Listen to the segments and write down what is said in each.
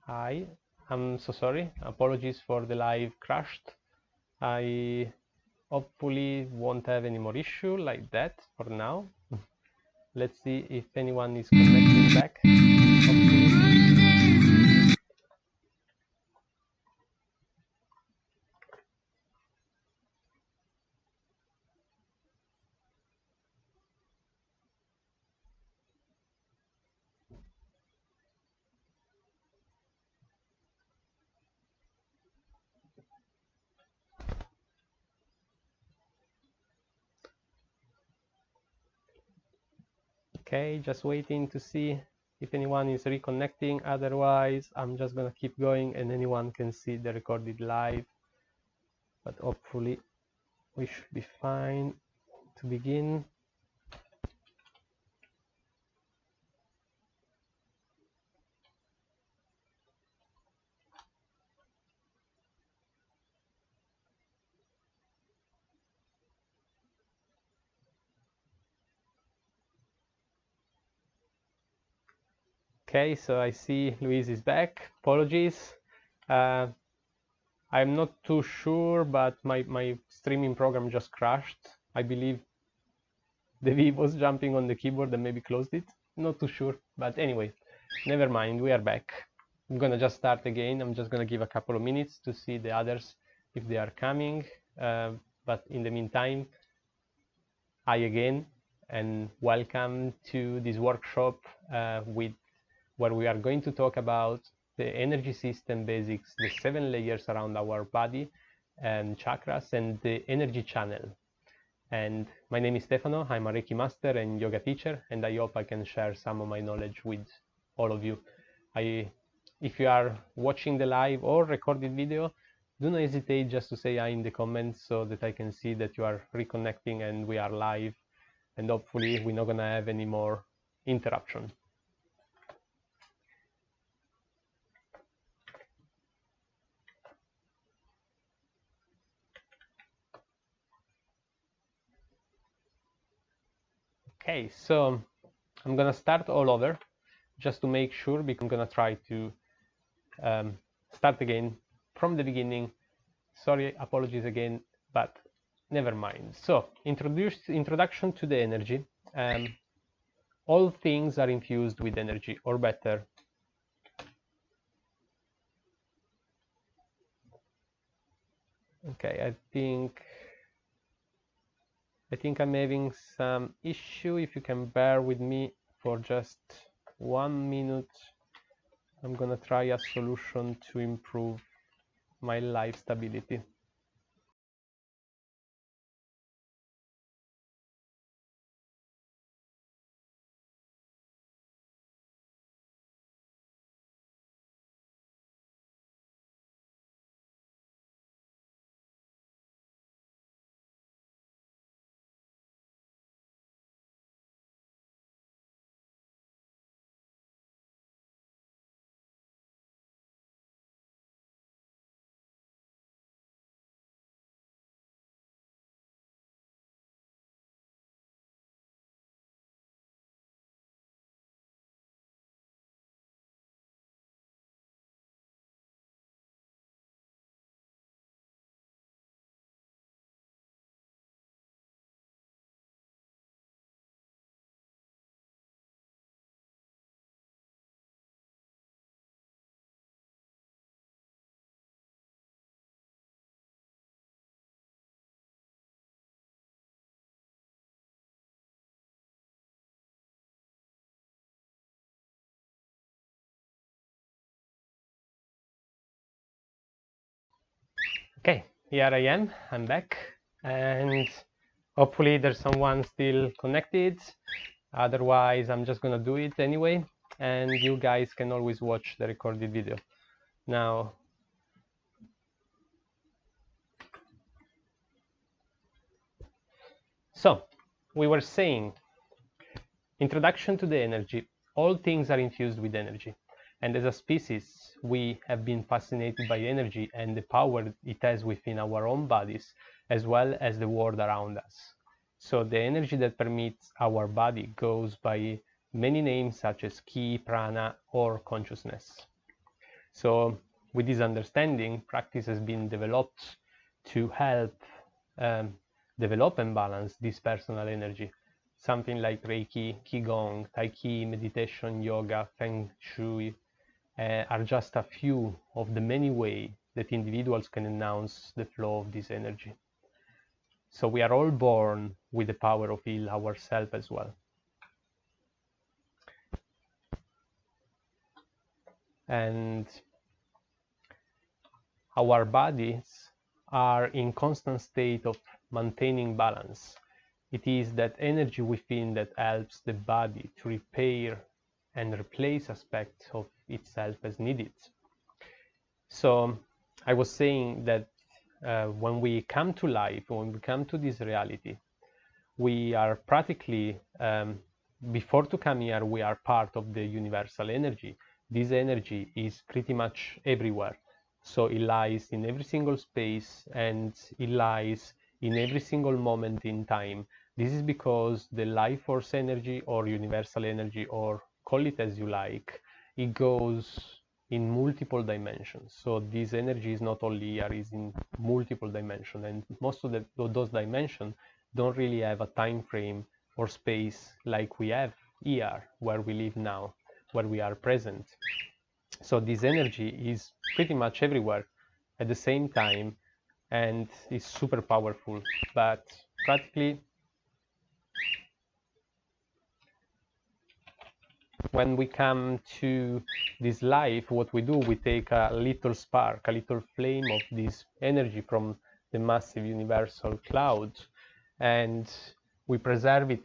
Hi, I'm so sorry. Apologies for the live crashed. I hopefully won't have any more issue like that for now. Let's see if anyone is connecting back. Hopefully. Okay, just waiting to see if anyone is reconnecting. Otherwise, I'm just gonna keep going and anyone can see the recorded live. But hopefully we should be fine to begin. Okay, so I see Louise is back. Apologies. I'm not too sure, but my streaming program just crashed. I believe Devi was jumping on the keyboard and maybe closed it. Not too sure, but anyway, never mind, we are back. I'm gonna just start again. I'm just gonna give a couple of minutes to see the others if they are coming. But in the meantime, hi again and welcome to this workshop where we are going to talk about the energy system basics, the 7 layers around our body and chakras, and the energy channel. And my name is Stefano. I'm a Reiki master and yoga teacher, and I hope I can share some of my knowledge with all of you. If you are watching the live or recorded video, do not hesitate just to say hi in the comments so that I can see that you are reconnecting and we are live, and hopefully we're not gonna have any more interruption. Okay, so I'm gonna start all over just to make sure, because I'm gonna try to start again from the beginning. Sorry, apologies again, but never mind. So, introduction to the energy. All things are infused with energy, or better, okay, I think I'm having some issue. If you can bear with me for just 1 minute, I'm gonna try a solution to improve my live stability. Okay, here I am, I'm back, and hopefully there's someone still connected. Otherwise, I'm just gonna do it anyway, and you guys can always watch the recorded video. Now, so we were saying, introduction to the energy. All things are infused with energy, and as a species, we have been fascinated by energy and the power it has within our own bodies, as well as the world around us. So the energy that permeates our body goes by many names such as ki, prana, or consciousness. So with this understanding, practice has been developed to help develop and balance this personal energy. Something like Reiki, Qigong, Tai Chi, meditation, yoga, Feng Shui are just a few of the many ways that individuals can enhance the flow of this energy. So we are all born with the power of heal ourselves as well. And our bodies are in constant state of maintaining balance. It is that energy within that helps the body to repair and replace aspects of itself as needed. So I was saying that when we come to life, when we come to this reality, we are practically, before to come here, we are part of the universal energy. This energy is pretty much everywhere. So it lies in every single space and it lies in every single moment in time. This is because the life force energy or universal energy, or call it as you like, it goes in multiple dimensions. So this energy is not only here, it's in multiple dimensions, and most of those dimensions don't really have a time frame or space like we have here, where we live now, where we are present. So this energy is pretty much everywhere at the same time and is super powerful. But practically, when we come to this life, what we do, we take a little spark, a little flame of this energy from the massive universal cloud, and we preserve it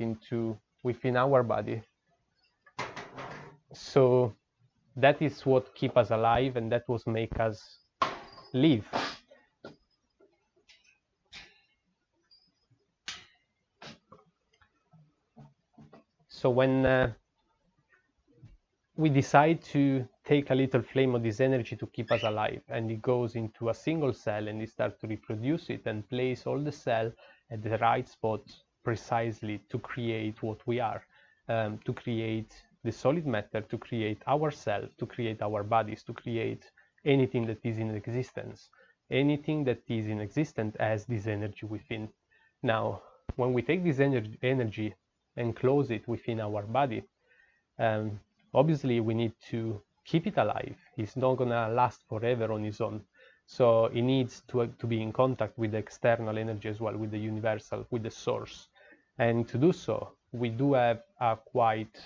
within our body. So that is what keeps us alive, and that was make us live. So when we decide to take a little flame of this energy to keep us alive, and it goes into a single cell, and it starts to reproduce it and place all the cell at the right spot precisely to create what we are, to create the solid matter, to create ourselves, to create our bodies, to create anything that is in existence. Anything that is in existence has this energy within. Now, when we take this energy and close it within our body, obviously we need to keep it alive. It's not gonna last forever on its own. So it needs to be in contact with the external energy as well, with the universal, with the source. And to do so, we do have a quite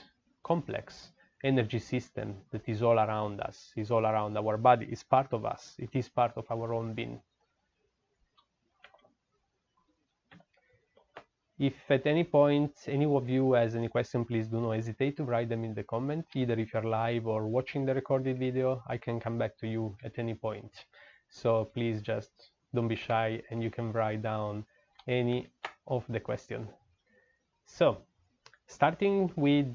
complex energy system that is all around us, is all around our body, is part of us, it is part of our own being. If at any point any of you has any question, please do not hesitate to write them in the comment, either if you're live or watching the recorded video. I can come back to you at any point. So please just don't be shy, and you can write down any of the questions. So starting with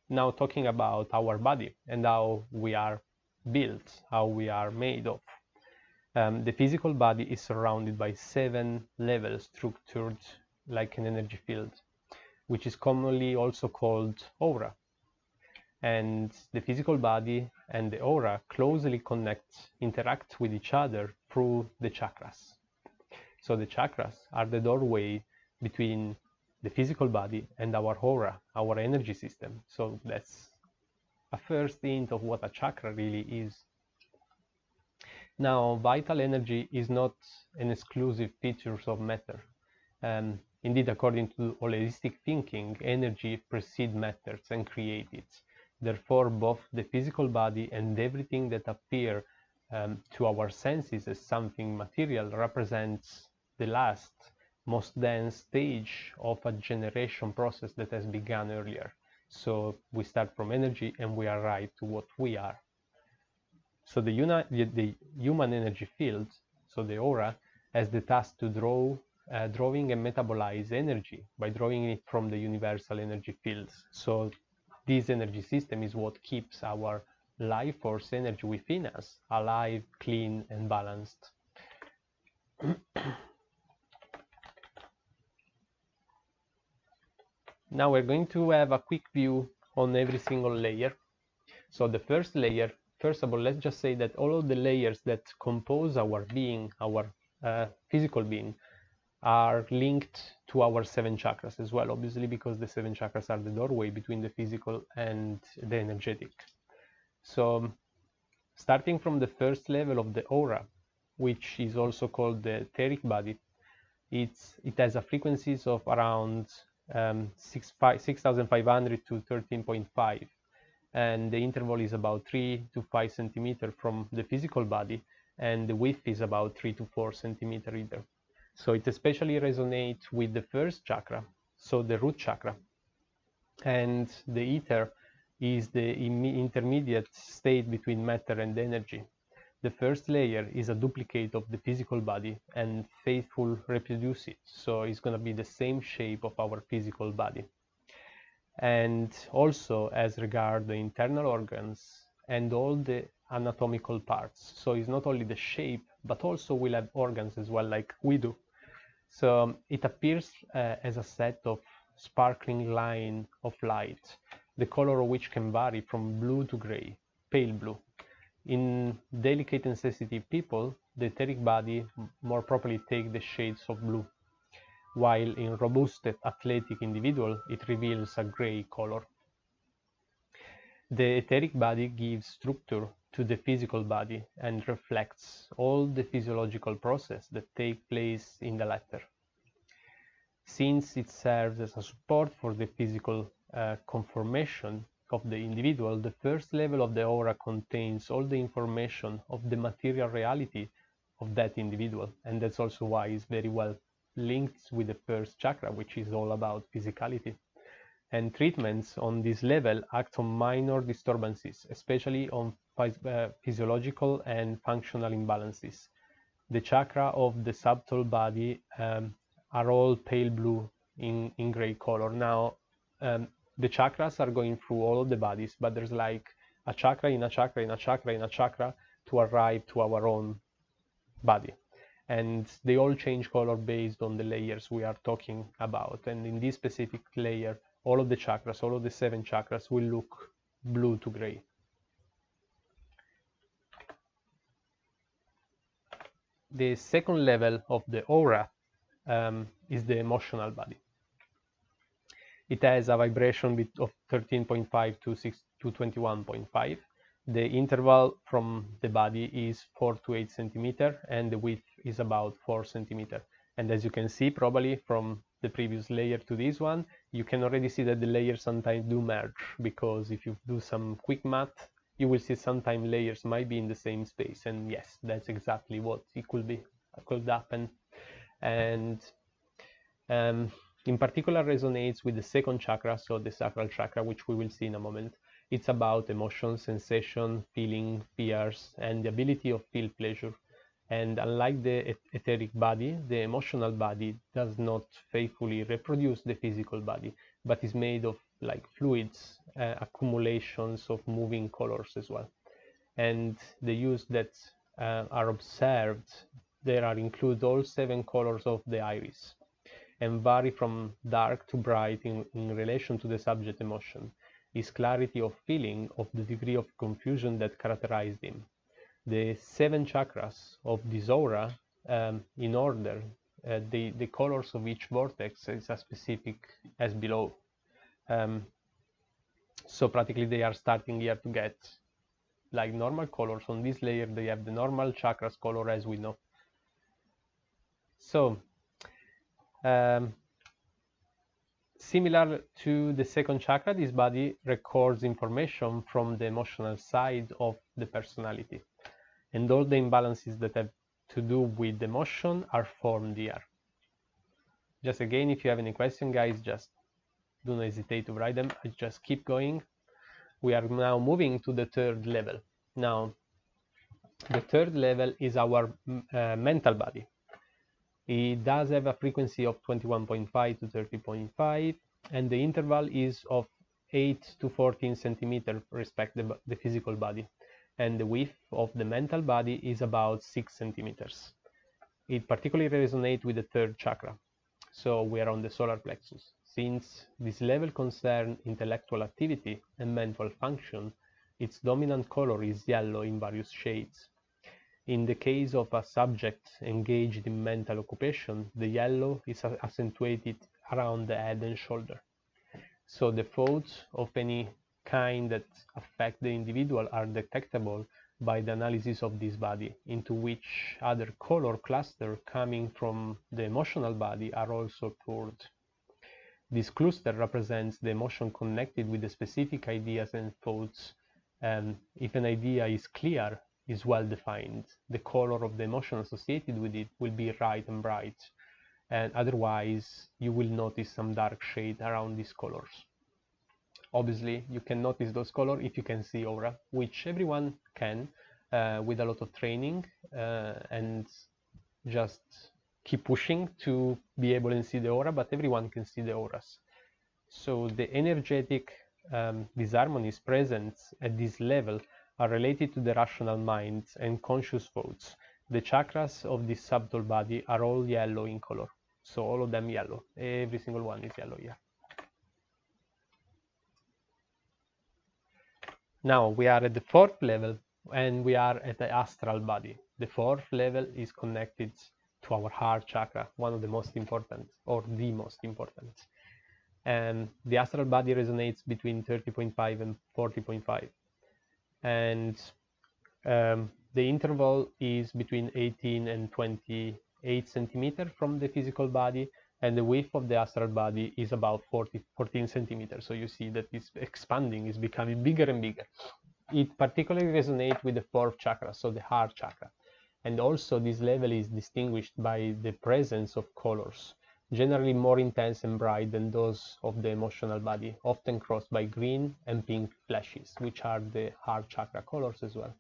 now talking about our body and how we are built, how we are made of. The physical body is surrounded by 7 levels structured like an energy field, which is commonly also called aura. And the physical body and the aura closely interact with each other through the chakras. So the chakras are the doorway between the physical body and our aura, our energy system. So that's a first hint of what a chakra really is. Now, vital energy is not an exclusive feature of matter. Indeed, according to holistic thinking, energy precedes matter and creates it. Therefore, both the physical body and everything that appears to our senses as something material represents the last, most dense stage of a generation process that has begun earlier. So we start from energy and we arrive to what we are. So the human energy field, so the aura, has the task to drawing and metabolize energy by drawing it from the universal energy fields. So this energy system is what keeps our life force energy within us alive, clean, and balanced. Now we're going to have a quick view on every single layer. So the first layer first of all, let's just say that all of the layers that compose our being, our physical being, are linked to our 7 chakras as well, obviously, because the 7 chakras are the doorway between the physical and the energetic. So starting from the first level of the aura, which is also called the etheric body, it has a frequencies of around 6,500 to 13.5, and the interval is about 3 to 5 centimeter from the physical body, and the width is about 3 to 4 centimeter either. So it especially resonates with the first chakra, so the root chakra, and the ether is the intermediate state between matter and energy. The first layer is a duplicate of the physical body and faithful reproduce it, so it's going to be the same shape of our physical body. And also as regard the internal organs and all the anatomical parts, so it's not only the shape but also we'll have organs as well, like we do. So it appears as a set of sparkling line of light, the color of which can vary from blue to gray, pale blue. In delicate and sensitive people, the etheric body more properly take the shades of blue, while in robust athletic individual it reveals a gray color. The etheric body gives structure to the physical body and reflects all the physiological process that take place in the latter. Since it serves as a support for the physical conformation of the individual, the first level of the aura contains all the information of the material reality of that individual, and that's also why it's very well linked with the first chakra, which is all about physicality. And treatments on this level act on minor disturbances, especially on physiological and functional imbalances. The chakra of the subtle body are all pale blue in gray color. Now, the chakras are going through all of the bodies, but there's like a chakra in a chakra in a chakra in a chakra to arrive to our own body. And they all change color based on the layers we are talking about. And in this specific layer, all of the chakras, all of the 7 chakras will look blue to gray. The second level of the aura is the emotional body. It has a vibration of 13.5 to 21.5. The interval from the body is 4 to 8 centimeter, and the width is about 4 centimeter. And as you can see, probably from the previous layer to this one, you can already see that the layers sometimes do merge, because if you do some quick math, you will see sometimes layers might be in the same space. And yes, that's exactly what it could happen. And in particular resonates with the second chakra, so the Sacral Chakra, which we will see in a moment. It's about emotion, sensation, feeling, fears, and the ability of feel pleasure. And unlike the etheric body, the emotional body does not faithfully reproduce the physical body, but is made of like fluids, accumulations of moving colors as well. And the use that are observed there include all 7 colors of the iris, and vary from dark to bright in relation to the subject emotion, is clarity of feeling of the degree of confusion that characterized him. The 7 chakras of this aura, in order, the colors of each vortex is as specific as below. So practically they are starting here to get like normal colors. On this layer they have the normal chakras color as we know. So similar to the second chakra, this body records information from the emotional side of the personality, and all the imbalances that have to do with emotion are formed here. Just again, if you have any question, guys, just do not hesitate to write them. I just keep going. We are now moving to the third level. Now, the third level is our mental body. It does have a frequency of 21.5 to 30.5, and the interval is of 8 to 14 centimeters respect the physical body, and the width of the mental body is about 6 centimeters. It particularly resonates with the third chakra, so we are on the solar plexus. Since this level concerns intellectual activity and mental function, Its dominant color is yellow in various shades. In the case of a subject engaged in mental occupation, the yellow is accentuated around the head and shoulder. So the thoughts of any kind that affect the individual are detectable by the analysis of this body, into which other color clusters coming from the emotional body are also poured. This cluster represents the emotion connected with the specific ideas and thoughts. If an idea is clear, is well defined, the color of the emotion associated with it will be right and bright, and otherwise you will notice some dark shade around these colors. Obviously, you can notice those colors if you can see aura, which everyone can with a lot of training and just keep pushing to be able to see the aura, but everyone can see the auras. So the energetic disharmonies present at this level are related to the rational mind and conscious thoughts. The chakras of this subtle body are all yellow in color. So all of them yellow. Every single one is yellow here. Now we are at the fourth level and we are at the astral body. The fourth level is connected to our heart chakra, one of the most important, or the most important. And the astral body resonates between 30.5 and 40.5. And the interval is between 18 and 28 centimeters from the physical body, and the width of the astral body is about 14 centimeters. So you see that it's expanding, it's becoming bigger and bigger. It particularly resonates with the fourth chakra, so the heart chakra. And also this level is distinguished by the presence of colors, generally more intense and bright than those of the emotional body, often crossed by green and pink flashes, which are the heart chakra colors as well.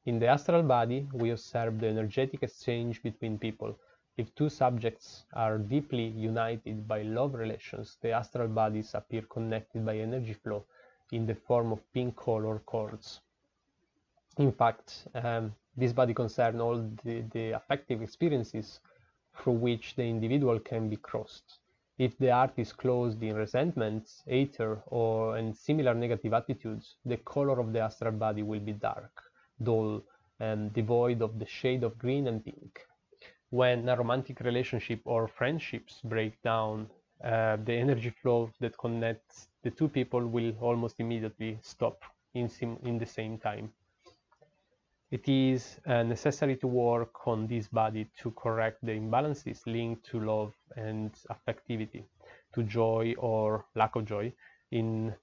In the astral body, we observe the energetic exchange between people. If two subjects are deeply united by love relations, the astral bodies appear connected by energy flow in the form of pink color cords. In fact, this body concerns all the affective experiences through which the individual can be crossed. If the heart is closed in resentment, anger, and similar negative attitudes, the color of the astral body will be dark, dull, and devoid of the shade of green and pink. When a romantic relationship or friendships break down, the energy flow that connects the two people will almost immediately stop in the same time. It is necessary to work on this body to correct the imbalances linked to love and affectivity, to joy or lack of joy in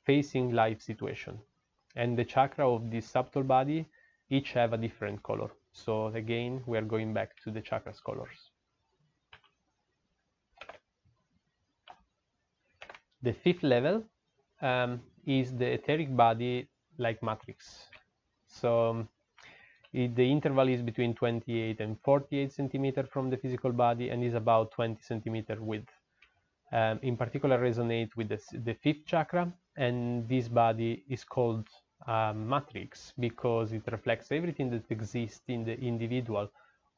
facing life situation. And the chakra of this subtle body each have a different color. So again, we are going back to the chakras colors. The fifth level is the etheric body like matrix. So the interval is between 28 and 48 centimeters from the physical body and is about 20 centimeters width. In particular, resonate with the fifth chakra, and this body is called matrix because it reflects everything that exists in the individual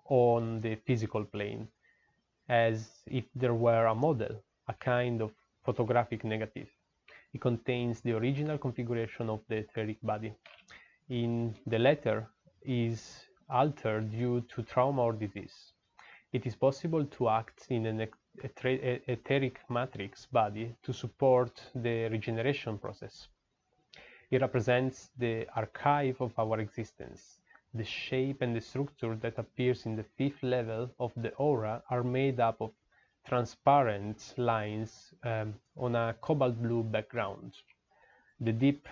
on the physical plane, as if there were a model, a kind of photographic negative. It contains the original configuration of the etheric body. In the latter is altered due to trauma or disease. It is possible to act in an etheric matrix body to support the regeneration process. It represents the archive of our existence. The shape and the structure that appears in the fifth level of the aura are made up of transparent lines on a cobalt blue background. The deep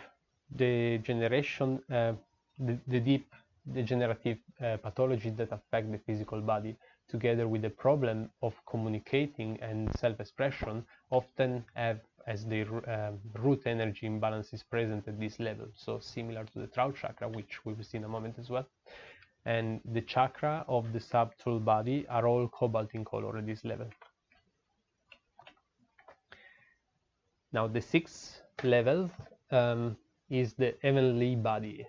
degenerative pathology that affect the physical body, together with the problem of communicating and self-expression, often have as their root energy imbalances present at this level. So similar to the throat chakra, which we will see in a moment as well. And the chakra of the subtle body are all cobalt in color at this level. Now the sixth level is the heavenly body,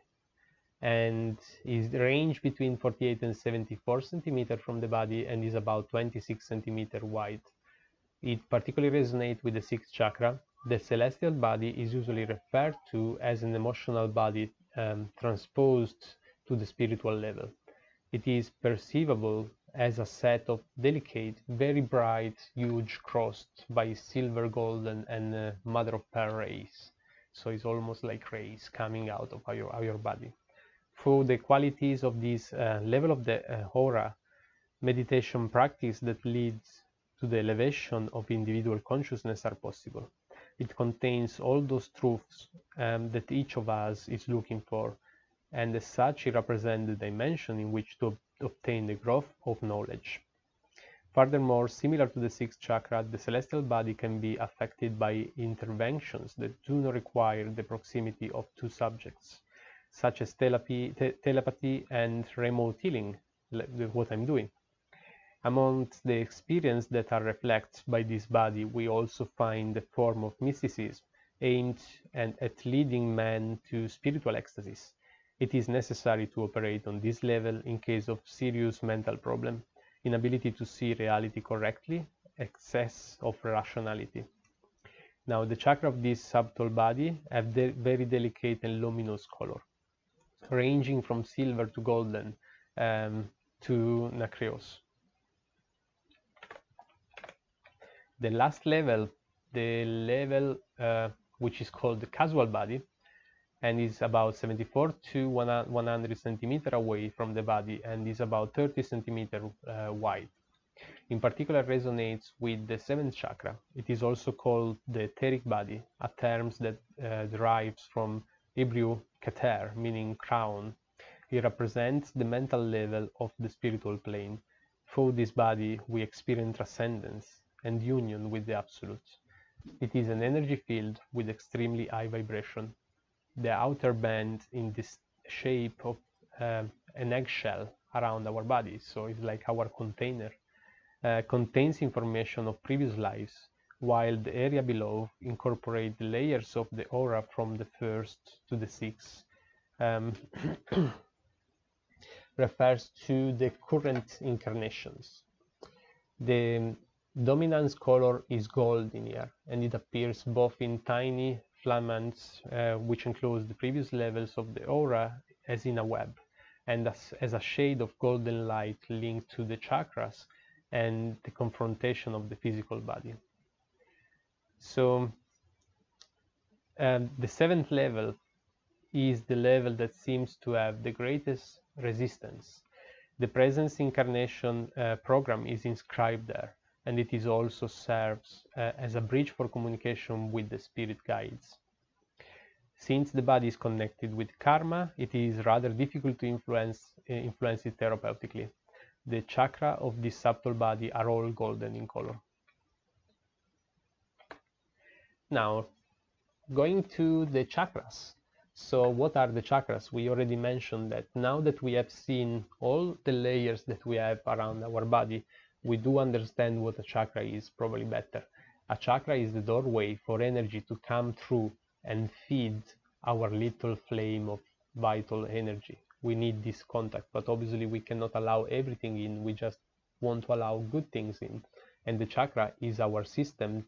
and is range between 48 and 74 centimeters from the body and is about 26 centimeters wide. It particularly resonates with the sixth chakra The celestial body is usually referred to as an emotional body transposed to the spiritual level. It is perceivable as a set of delicate, very bright, huge crossed by silver, golden, and mother of pearl rays. So it's almost like rays coming out of your body. Through the qualities of this level of the aura, meditation practice that leads to the elevation of individual consciousness are possible. It contains all those truths that each of us is looking for, and as such it represents the dimension in which to obtain the growth of knowledge. Furthermore, similar to the sixth chakra, the celestial body can be affected by interventions that do not require the proximity of two subjects, such as telepathy and remote healing, what I'm doing. Amongst the experiences that are reflected by this body, we also find the form of mysticism aimed at leading man to spiritual ecstasies. It is necessary to operate on this level in case of serious mental problem, inability to see reality correctly, excess of rationality. Now, the chakra of this subtle body have very delicate and luminous color, ranging from silver to golden to nacreous. The last level, the level which is called the casual body, and is about 74 to 100 centimeters away from the body and is about 30 centimeters wide. In particular, resonates with the seventh chakra. It is also called the etheric body, a term that derives from Hebrew keter, meaning crown. It represents the mental level of the spiritual plane. Through this body, we experience transcendence and union with the Absolute. It is an energy field with extremely high vibration. The outer band in this shape of an eggshell around our body, so it's like our container, contains information of previous lives, while the area below incorporates the layers of the aura from the first to the sixth. Refers to the current incarnations. The dominance color is gold in here, and it appears both in tiny filaments, which enclose the previous levels of the aura, as in a web, and as a shade of golden light linked to the chakras and the confrontation of the physical body. So the seventh level is the level that seems to have the greatest resistance. The presence incarnation program is inscribed there, and it is also serves as a bridge for communication with the spirit guides. Since the body is connected with karma, it is rather difficult to influence it therapeutically. The chakra of this subtle body are all golden in color. Now, going to the chakras. So what are the chakras? We already mentioned that now that we have seen all the layers that we have around our body, we do understand what a chakra is probably better. A chakra is the doorway for energy to come through and feed our little flame of vital energy. We need this contact, but obviously we cannot allow everything in. We just want to allow good things in. And the chakra is our system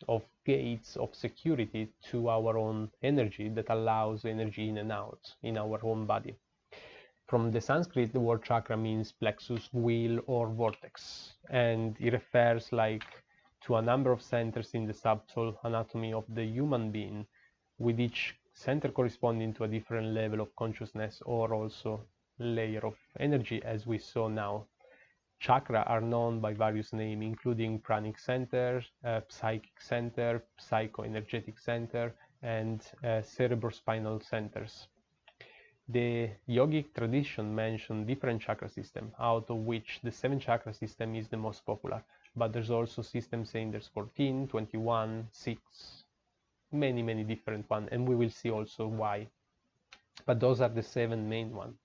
of gates of security to our own energy that allows energy in and out in our own body. From the Sanskrit, the word chakra means plexus, wheel, or vortex, and it refers to a number of centers in the subtle anatomy of the human being, with each center corresponding to a different level of consciousness or also layer of energy, as we saw now. Chakra are known by various names, including pranic center, psychic center, psychoenergetic center, and cerebrospinal centers. The yogic tradition mentions different chakra systems, out of which the 7 chakra system is the most popular, but there's also systems saying there's 14, 21, 6, many different ones, and we will see also why. But those are the 7 main ones.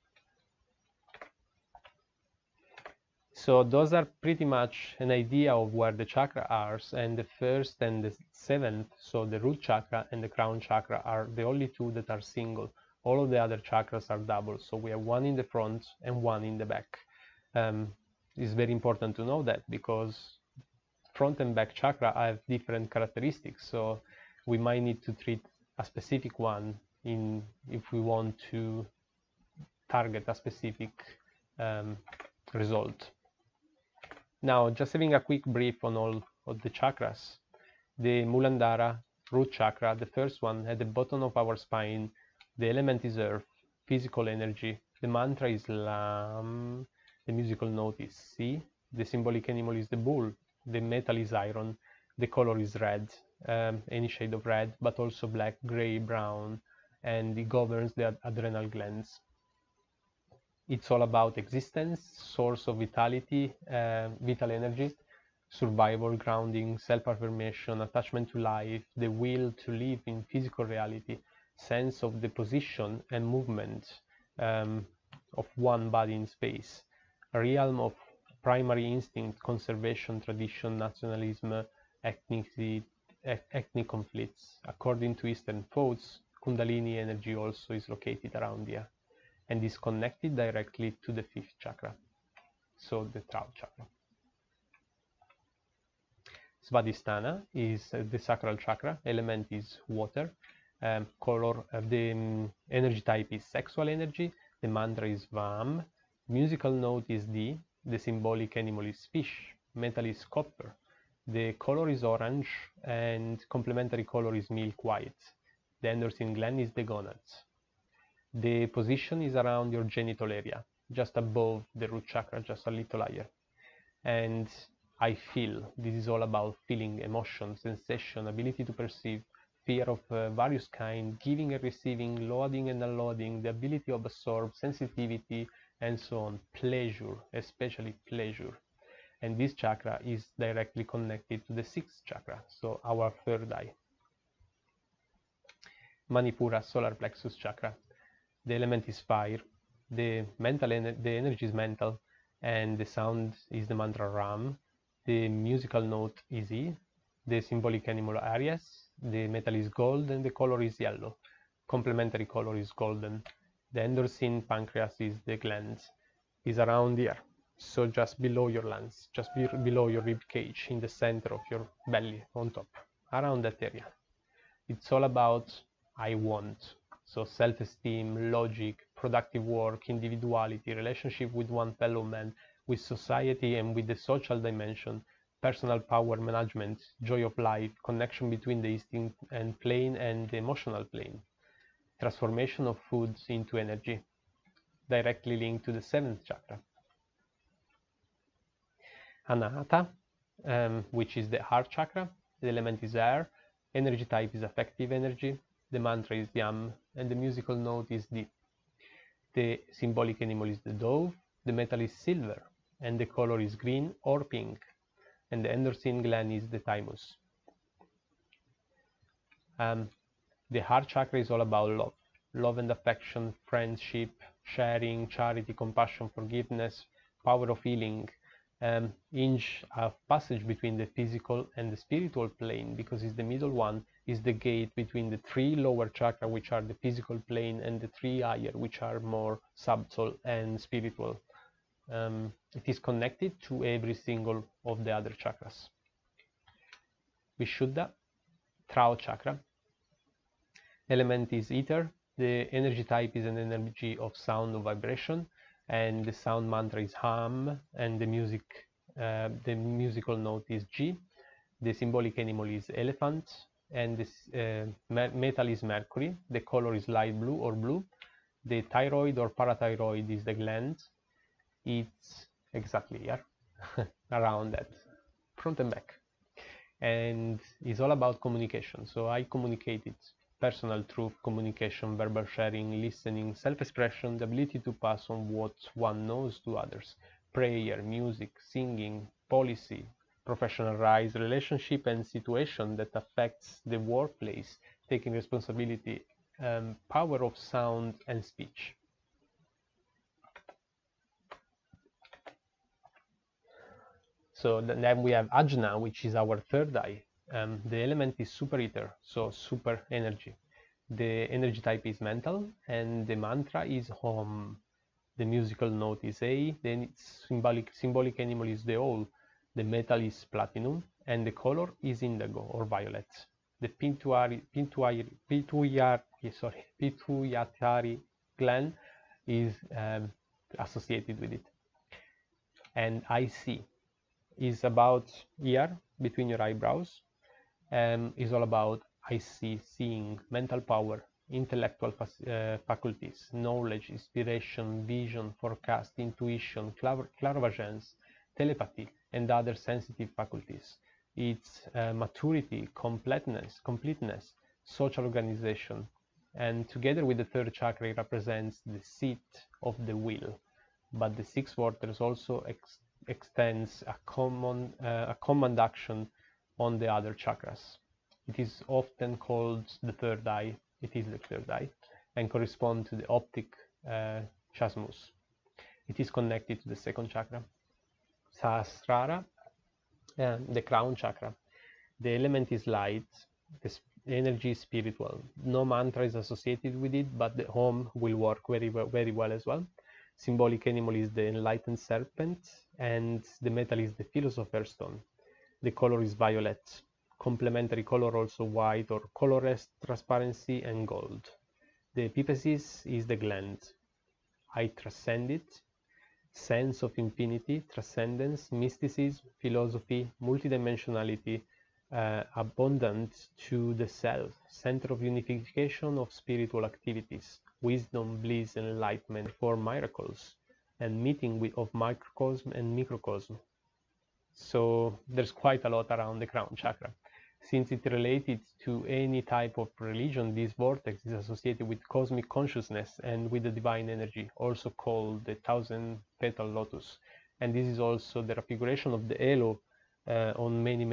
So those are pretty much an idea of where the chakra are, and the first and the 7th, so the root chakra and the crown chakra, are the only 2 that are single. All of the other chakras are double, so we have 1 in the front and 1 in the back. It's very important to know that, because front and back chakra have different characteristics. So we might need to treat a specific one if we want to target a specific result. Now, just having a quick brief on all of the chakras. The Muladhara root chakra, the first one at the bottom of our spine, the element is earth, physical energy. The mantra is Lam, the musical note is Si, the symbolic animal is the bull, the metal is iron, the color is red, any shade of red, but also black, gray, brown, and it governs the adrenal glands. It's all about existence, source of vitality, vital energy, survival, grounding, self-affirmation, attachment to life, the will to live in physical reality, sense of the position and movement of one body in space, a realm of primary instinct, conservation, tradition, nationalism, ethnic conflicts. According to Eastern thoughts, Kundalini energy also is located around here and is connected directly to the fifth chakra, so the throat chakra. Svadhisthana is the sacral chakra, element is water, color, the energy type is sexual energy, the mantra is Vam, musical note is D, the symbolic animal is fish, metal is copper, the color is orange, and complementary color is milk white. The endocrine gland is the gonads. The position is around your genital area, just above the root chakra, just a little higher. And I feel, this is all about feeling, emotion, sensation, ability to perceive, fear of various kinds, giving and receiving, loading and unloading, the ability to absorb, sensitivity, and so on, pleasure, especially pleasure. And this chakra is directly connected to the sixth chakra, so our third eye. Manipura, solar plexus chakra. The element is fire, the energy is mental, and the sound is the mantra Ram. The musical note is E, the symbolic animal Aries, the metal is gold, and the color is yellow. Complementary color is golden. The endocrine pancreas is the gland, is around here, so just below your lungs, just below your rib cage, in the center of your belly, on top, around that area. It's all about I want. So self-esteem, logic, productive work, individuality, relationship with one fellow man, with society and with the social dimension, personal power management, joy of life, connection between the instinct and plane and the emotional plane, transformation of foods into energy, directly linked to the seventh chakra. Anahata, which is the heart chakra, the element is air, energy type is affective energy, the mantra is Yam, and the musical note is D. The symbolic animal is the dove, the metal is silver, and the color is green or pink, and the endocrine gland is the thymus. The heart chakra is all about love and affection, friendship, sharing, charity, compassion, forgiveness, power of healing, inch of passage between the physical and the spiritual plane, because it's the middle one, is the gate between the three lower chakra, which are the physical plane, and the three higher, which are more subtle and spiritual. It is connected to every single of the other chakras. Vishuddha, throat chakra. Element is ether. The energy type is an energy of sound or vibration, and the sound mantra is Ham, and the musical note is G. The symbolic animal is elephant, and this metal is mercury. The color is light blue or blue. The thyroid or parathyroid is the gland. It's exactly here, around that, front and back, and it's all about communication. So I communicated personal truth, communication, verbal sharing, listening, self-expression, the ability to pass on what one knows to others, prayer, music, singing, policy, professional rise, relationship and situation that affects the workplace, taking responsibility, power of sound and speech. So then we have Ajna, which is our third eye. The element is super ether, so super energy. The energy type is mental, and the mantra is Om. The musical note is A. Then its symbolic animal is the owl. The metal is platinum, and the color is indigo or violet. the pituitary gland is associated with it. And IC is about here, between your eyebrows, is all about IC, seeing, mental power, intellectual faculties, knowledge, inspiration, vision, forecast, intuition, clairvoyance, telepathy, and other sensitive faculties. It's maturity, completeness, social organization, and together with the third chakra, it represents the seat of the will. But the six waters also extends a command action on the other chakras. It is often called the third eye. It is the third eye and corresponds to the optic chiasmus. It is connected to the second chakra, Sahasrara, the crown chakra. The element is light, the energy is spiritual. No mantra is associated with it, but the home will work very well as well. Symbolic animal is the enlightened serpent, and the metal is the philosopher's stone. The color is violet. Complementary color also white or colorless, transparency, and gold. The epiphysis is the gland. I transcend it. Sense of infinity, transcendence, mysticism, philosophy, multidimensionality, abundant to the self, center of unification of spiritual activities, wisdom, bliss, enlightenment, for miracles, and meeting of microcosm and microcosm. So there's quite a lot around the crown chakra. Since it's related to any type of religion, this vortex is associated with cosmic consciousness and with the divine energy, also called the 1,000-petal lotus. And this is also the configuration of the halo on many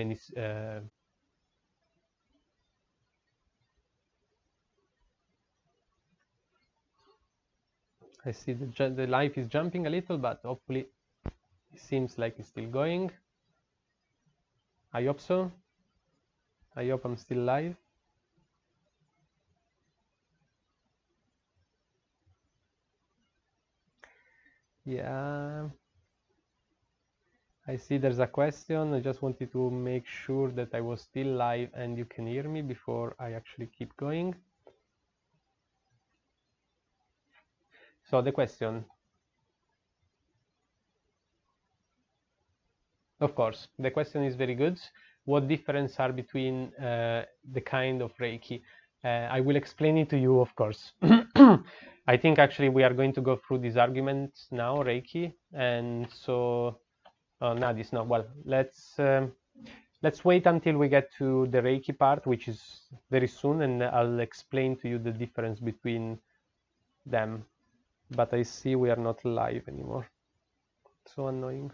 I see the life is jumping a little, but hopefully it seems like it's still going. I hope so. I hope I'm still live. Yeah, I see there's a question. I just wanted to make sure that I was still live and you can hear me before I actually keep going. So the question. Of course, the question is very good. What difference are between the kind of Reiki? I will explain it to you, of course. I think actually we are going to go through this argument now, Reiki, and so Nadis, no, well, let's wait until we get to the Reiki part, which is very soon, and I'll explain to you the difference between them. But I see we are not live anymore. So annoying.